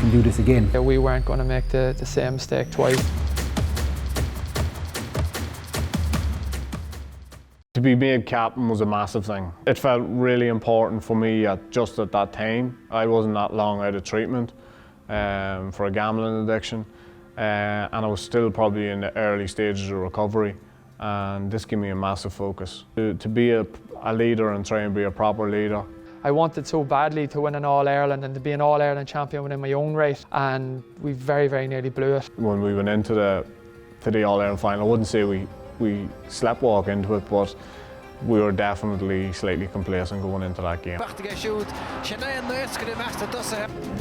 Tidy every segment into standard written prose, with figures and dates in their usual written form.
can do this again. We weren't going to make the same mistake twice. To be made captain was a massive thing. It felt really important for me just at that time. I wasn't that long out of treatment for a gambling addiction, and I was still probably in the early stages of recovery, and this gave me a massive focus. To be a leader and try and be a proper leader. I wanted so badly to win an All-Ireland and to be an All-Ireland champion within my own right, and we very, very nearly blew it. When we went into the All-Ireland final, I wouldn't say we sleptwalk into it, but we were definitely slightly complacent going into that game.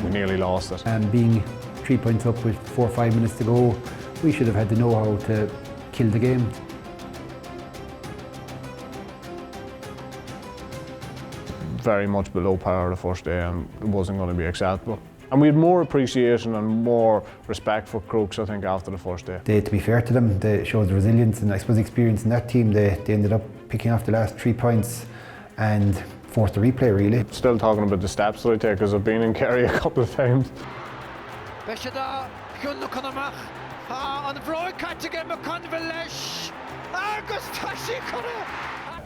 We nearly lost it. And being 3 points up with 4 or 5 minutes to go, we should have had the know-how to kill the game. Very much below par the first day, and it wasn't going to be acceptable. And we had more appreciation and more respect for Crokes, I think, after the first day. To be fair to them, they showed resilience and I suppose experience in that team. They ended up picking off the last 3 points and forced a replay, really. Still talking about the steps that I take, because I've been in Kerry a couple of times.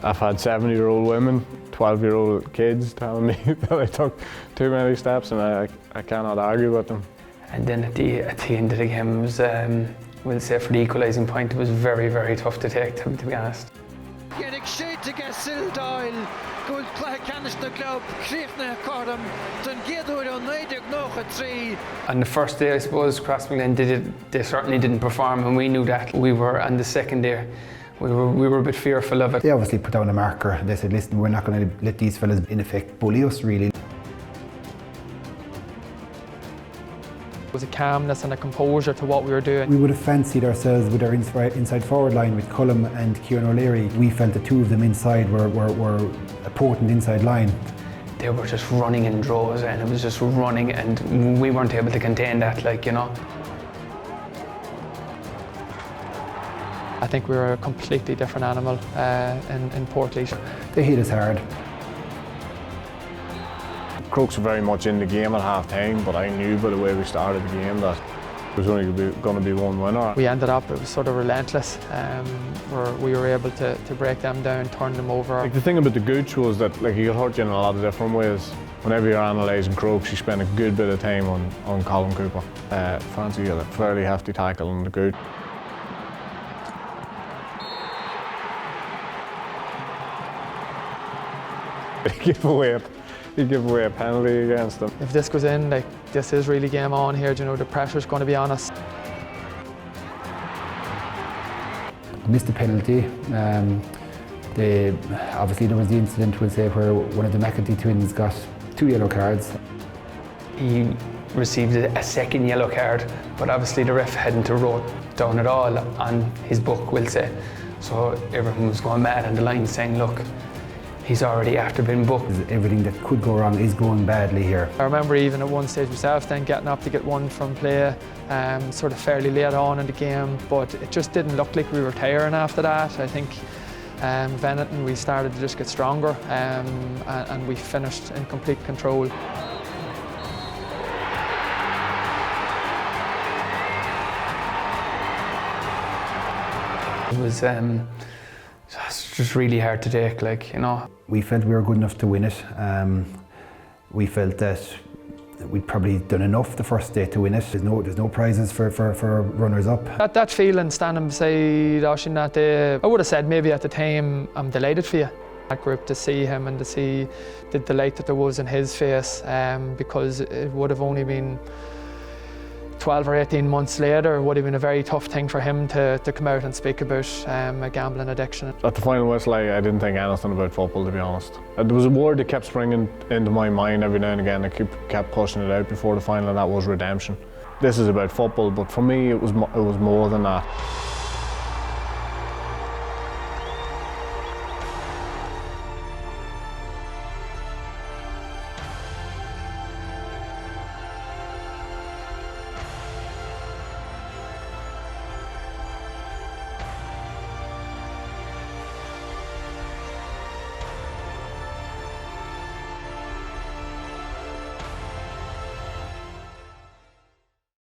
I've had 70-year-old women, 12-year-old kids telling me that I took too many steps, and I cannot argue with them. And then at the end of the game, it was, we'll say for the equalising point, it was very, very tough to take, to be honest. On the first day, I suppose, Crossmaglen they certainly didn't perform, and we knew that. We were on the second day. We were a bit fearful of it. They obviously put down a marker. They said, listen, we're not going to let these fellas in effect bully us, really. There was a calmness and a composure to what we were doing. We would have fancied ourselves with our inside forward line with Cullum and Kieran O'Leary. We felt the two of them inside were a potent inside line. They were just running in droves, and it was just running, and we weren't able to contain that, like, you know. I think we were a completely different animal in Portlaoise. They hit us hard. Crokes were very much in the game at half time, but I knew by the way we started the game that there was only going to be one winner. We ended up, it was sort of relentless, where we were able to break them down, turn them over. Like, the thing about the gooch was that, like, he could hurt you in a lot of different ways. Whenever you're analysing Crokes, you spend a good bit of time on Colin Cooper. Fancy a fairly hefty tackle on the gooch. He gave away a penalty against them. If this goes in, like, this is really game on here. You know, the pressure's going to be on us. Missed the penalty. Obviously there was the incident, we'll say, where one of the McEntee twins got 2 yellow cards. He received a second yellow card, but obviously the ref hadn't wrote down at all on his book, we'll say. So everyone was going mad on the line saying, look, he's already after been booked. Everything that could go wrong is going badly here. I remember even at one stage myself then getting up to get one from play, sort of fairly late on in the game, but it just didn't look like we were tiring after that. I think if anything, we started to just get stronger, and we finished in complete control. It was it's just really hard to take, like, you know. We felt we were good enough to win it. We felt that we'd probably done enough the first day to win it. There's no prizes for runners-up. That feeling standing beside Oisín that day, I would have said maybe at the time, I'm delighted for you. That group, to see him and to see the delight that there was in his face, because it would have only been 12 or 18 months later, it would have been a very tough thing for him to come out and speak about a gambling addiction. At the final whistle, I didn't think anything about football, to be honest. There was a word that kept springing into my mind every now and again. I kept pushing it out before the final, and that was redemption. This is about football, but for me it was more than that.